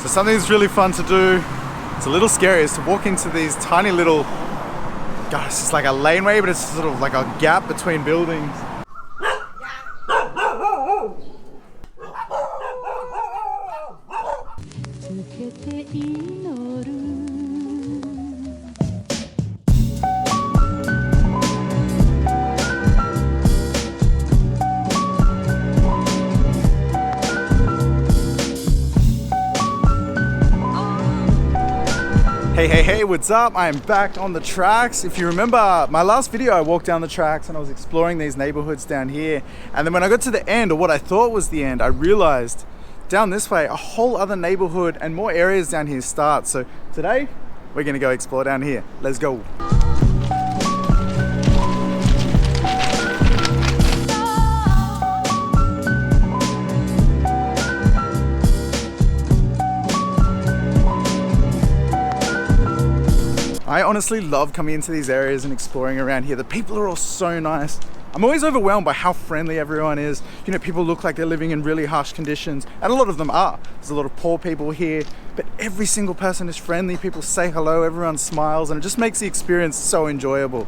But something that's really fun to do, it's a little scary, is to walk into these tiny little, God, it's just like a laneway, but it's sort of like a gap between buildings. Hey, what's up? I am back on the tracks. If you remember my last video, I walked down the tracks and I was exploring these neighborhoods down here. And then when I got to the end, or what I thought was the end, I realized down this way, a whole other neighborhood and more areas down here start. So today, we're gonna go explore down here. Let's go. I honestly love coming into these areas and exploring around here. The people are all so nice. I'm always overwhelmed by how friendly everyone is. You know, people look like they're living in really harsh conditions, and a lot of them are. There's a lot of poor people here, but every single person is friendly. People say hello, everyone smiles, and it just makes the experience so enjoyable.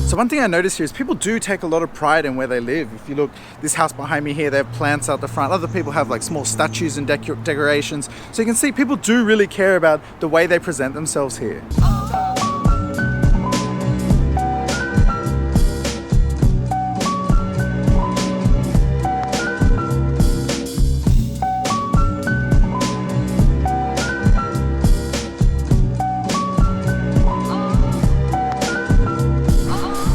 So one thing I noticed here is people do take a lot of pride in where they live. If you look, this house behind me here, they have plants out the front. Other people have like small statues and decorations. So you can see people do really care about the way they present themselves here.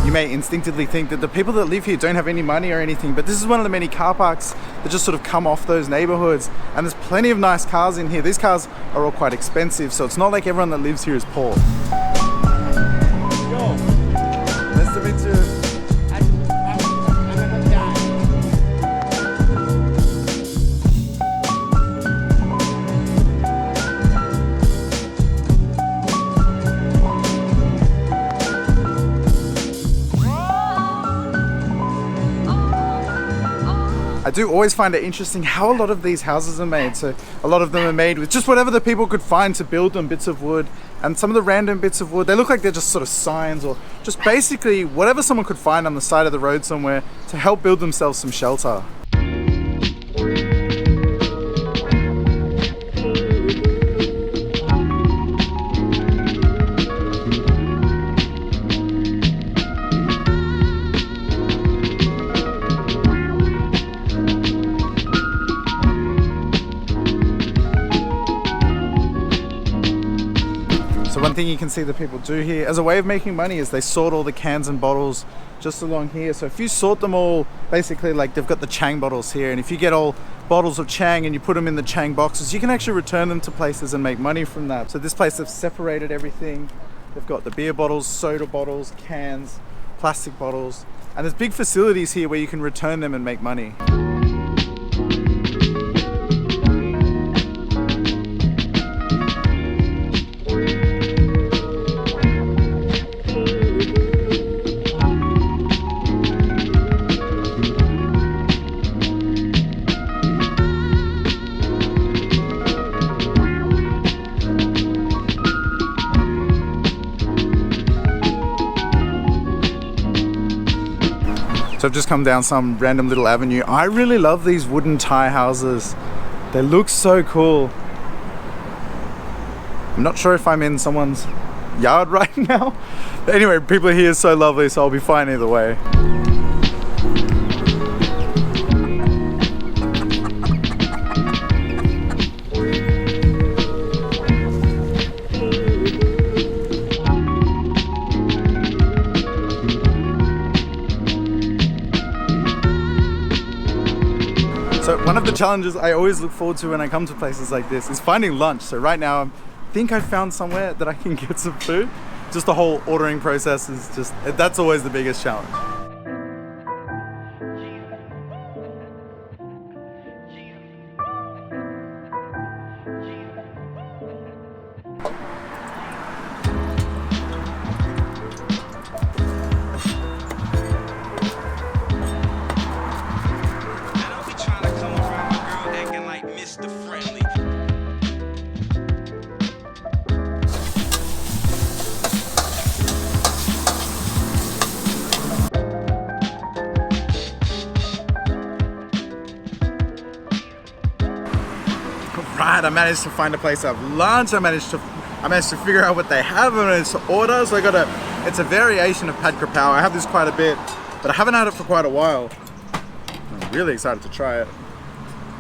You may instinctively think that the people that live here don't have any money or anything, but this is one of the many car parks that just sort of come off those neighborhoods, and there's plenty of nice cars in here. These cars are all quite expensive, so it's not like everyone that lives here is poor. Yo, nice to meet you. I do always find it interesting how a lot of these houses are made. So a lot of them are made with just whatever the people could find to build them, bits of wood. And some of the random bits of wood, they look like they're just sort of signs, or just basically whatever someone could find on the side of the road somewhere to help build themselves some shelter. So one thing you can see that people do here as a way of making money is they sort all the cans and bottles just along here. So if you sort them all, basically like they've got the Chang bottles here, and if you get all bottles of Chang and you put them in the Chang boxes, you can actually return them to places and make money from that. So this place, they've separated everything. They've got the beer bottles, soda bottles, cans, plastic bottles, and there's big facilities here where you can return them and make money. So I've just come down some random little avenue. I really love these wooden Thai houses. They look so cool. I'm not sure if I'm in someone's yard right now. But anyway, people here are so lovely, so I'll be fine either way. So one of the challenges I always look forward to when I come to places like this is finding lunch. So right now I think I found somewhere that I can get some food. Just the whole ordering process is just, that's always the biggest challenge. night. I managed to find a place to have lunch. I managed to figure out what they have. I managed to order. So it's a variation of pad krapao. I have this quite a bit, but I haven't had it for quite a while. I'm really excited to try it,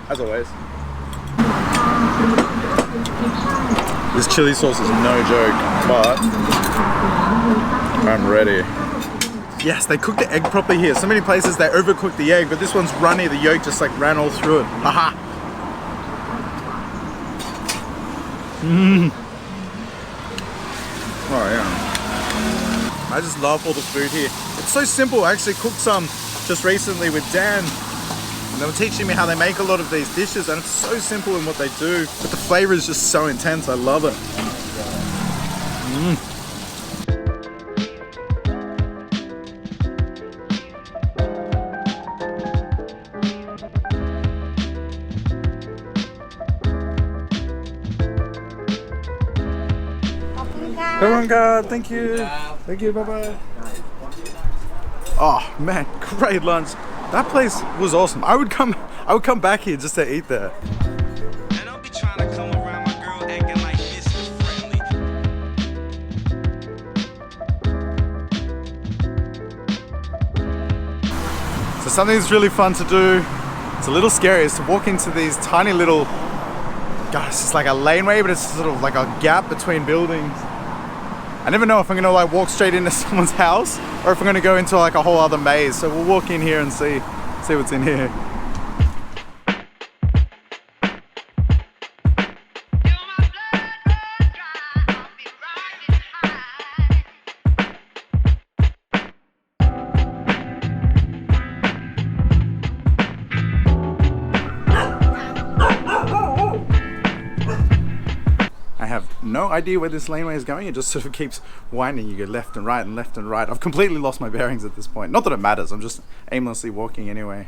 as always. This chili sauce is no joke, but I'm ready. Yes, they cook the egg properly here. So many places they overcook the egg, but this one's runny. The yolk just like ran all through it. Haha. Oh yeah. I just love all the food here. It's so simple. I actually cooked some just recently with Dan. And they were teaching me how they make a lot of these dishes, and it's so simple in what they do, but the flavor is just so intense. I love it. Thank you. Thank you. Bye bye. Oh man, great lunch. That place was awesome. I would come back here just to eat there. And I'll be trying to come around my girl acting like Mr. Friendly. So something that's really fun to do, it's a little scary, is to walk into these tiny little, gosh, it's just like a laneway, but it's sort of like a gap between buildings. I never know if I'm gonna like walk straight into someone's house or if I'm gonna go into like a whole other maze. So we'll walk in here and see what's in here. No idea where this laneway is going. It just sort of keeps winding. You go left and right and left and right. I've completely lost my bearings at this point. Not that it matters, I'm just aimlessly walking anyway.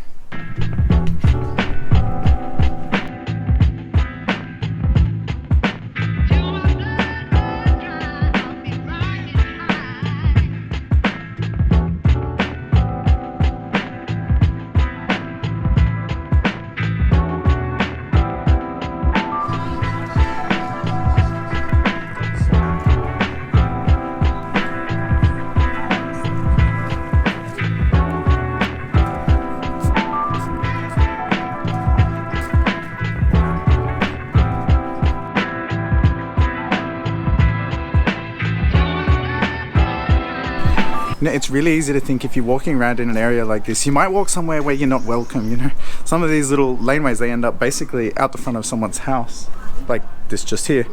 You know, it's really easy to think if you're walking around in an area like this, you might walk somewhere where you're not welcome, you know. Some of these little laneways, they end up basically out the front of someone's house, like this just here.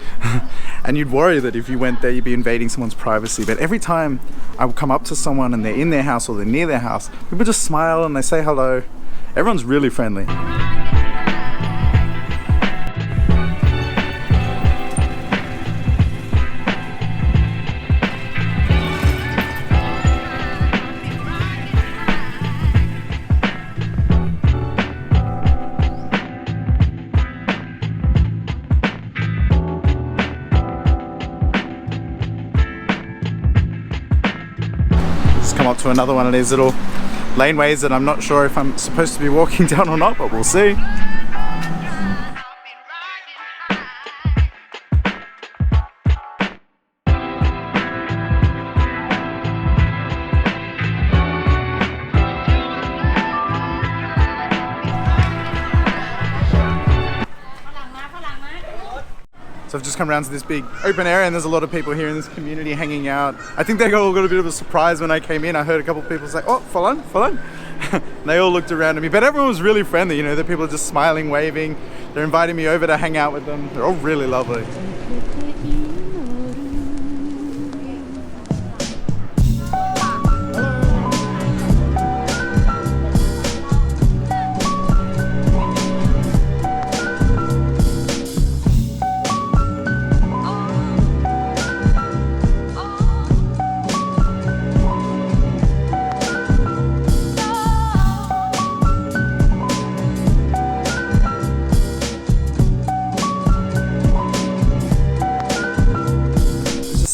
And you'd worry that if you went there, you'd be invading someone's privacy. But every time I would come up to someone and they're in their house or they're near their house, people just smile and they say hello. Everyone's really friendly. Come up to another one of these little laneways that I'm not sure if I'm supposed to be walking down or not, but we'll see. So I've just come around to this big open area and there's a lot of people here in this community hanging out. I think they all got a bit of a surprise when I came in. I heard a couple of people say, oh, Falan. And they all looked around at me, but everyone was really friendly. You know, the people are just smiling, waving. They're inviting me over to hang out with them. They're all really lovely.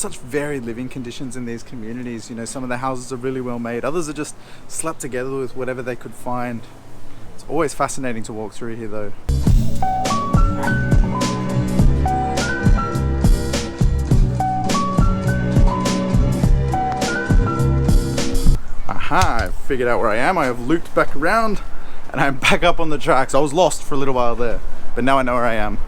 Such varied living conditions in these communities. You know, some of the houses are really well made, others are just slapped together with whatever they could find. It's always fascinating to walk through here though. I figured out where I am. I have looped back around and I'm back up on the tracks. I was lost for a little while there, but now I know where I am.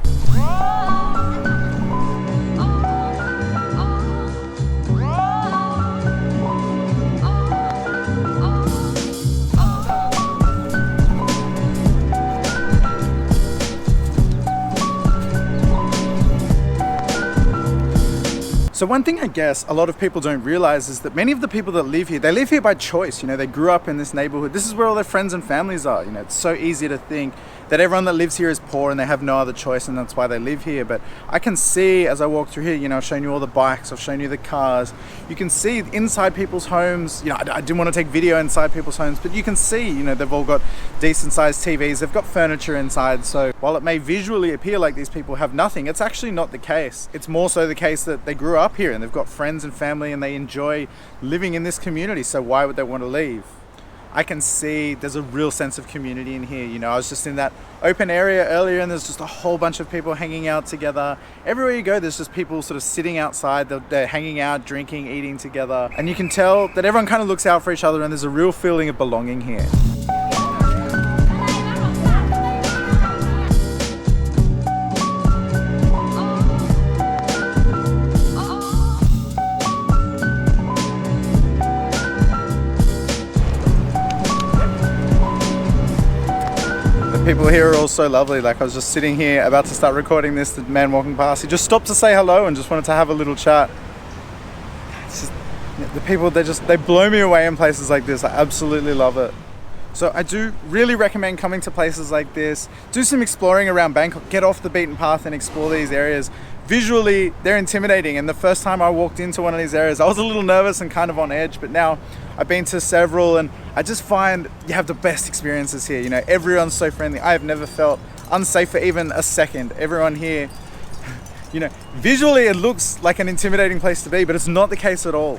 So one thing I guess a lot of people don't realize is that many of the people that live here, they live here by choice. You know, they grew up in this neighborhood. This is where all their friends and families are. You know, it's so easy to think that everyone that lives here is poor and they have no other choice and that's why they live here. But I can see as I walk through here, you know, I've shown you all the bikes, I've shown you the cars. You can see inside people's homes. You know, I didn't want to take video inside people's homes, but you can see, you know, they've all got decent sized TVs, they've got furniture inside. So while it may visually appear like these people have nothing, it's actually not the case. It's more so the case that they grew up here and they've got friends and family and they enjoy living in this community. So why would they want to leave? I can see there's a real sense of community in here. You know, I was just in that open area earlier and there's just a whole bunch of people hanging out together. Everywhere you go, there's just people sort of sitting outside, they're hanging out, drinking, eating together. And you can tell that everyone kind of looks out for each other and there's a real feeling of belonging here. People here are all so lovely. Like I was just sitting here about to start recording this, the man walking past, he just stopped to say hello and just wanted to have a little chat. It's just, the people, they blow me away in places like this. I absolutely love it. So I do really recommend coming to places like this. Do some exploring around Bangkok, get off the beaten path and explore these areas. Visually, they're intimidating, and the first time I walked into one of these areas, I was a little nervous and kind of on edge, but now I've been to several and I just find you have the best experiences here. You know, everyone's so friendly. I have never felt unsafe for even a second. Everyone here, you know, visually it looks like an intimidating place to be, but it's not the case at all.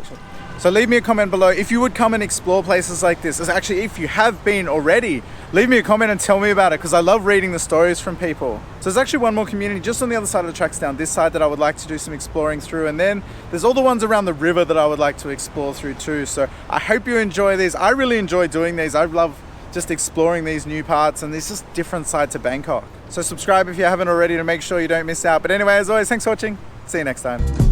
So leave me a comment below if you would come and explore places like this. Actually, if you have been already, leave me a comment and tell me about it, because I love reading the stories from people. So there's actually one more community just on the other side of the tracks down this side that I would like to do some exploring through, and then there's all the ones around the river that I would like to explore through too. So I hope you enjoy these. I really enjoy doing these. I love just exploring these new parts, and there's just different sides to Bangkok. So subscribe if you haven't already to make sure you don't miss out. But anyway, as always, thanks for watching. See you next time.